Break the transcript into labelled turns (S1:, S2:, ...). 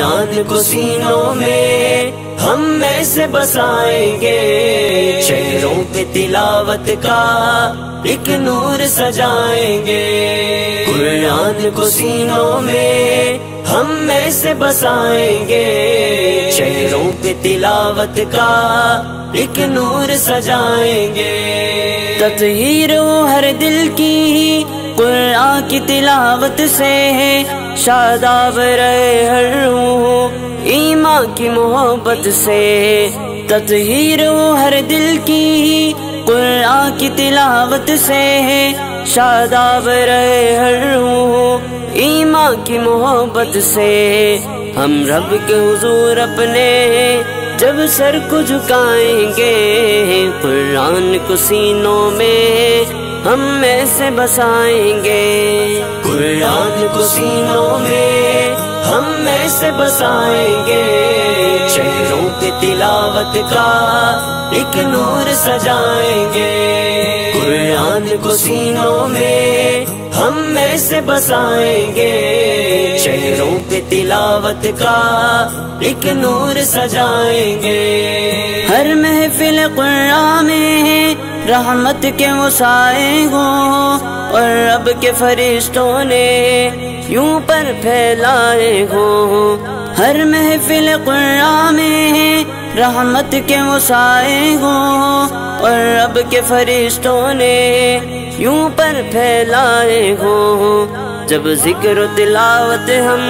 S1: قرآن کو سینوں میں ہم میں سے بسائیں گے، چہروں پہ تلاوت کا ایک نور سجائیں گے۔ قرآن کو سینوں میں ہم میں سے بسائیں گے، چہروں پہ تلاوت کا ایک نور سجائیں گے۔ تطہیر ہو ہر دل کی قرآن کی تلاوت سے، شاداب رہے ہر روح ایمان کی محبت سے۔ تطہیر ہو ہر دل کی قرآن کی تلاوت سے، شاداب رہے ہر روح ایمان کی محبت سے۔ ہم رب کے حضور اپنے جب سر کو جھکائیں گے، قرآن کو سینوں میں ہم میں سے بسائیں گے۔ قرآن کو سینوں میں ہم میں سے بسائیں گے، چہروں پہ تلاوت کا ایک نور سجائیں گے۔ قرآن کو سینوں میں ہم میں سے بسائیں گے، چہروں پہ تلاوت کا ایک نور سجائیں گے۔ ہر محفل قرآن میں رحمت کے وسائے ہوں، اور رب کے فرشتوں نے یوں پر پھیلائے ہوں۔ ہر محفل قرآن میں رحمت کے وسائے ہوں، اور رب کے فرشتوں نے یوں پر پھیلائے ہوں۔ جب ذکر و تلاوت ہم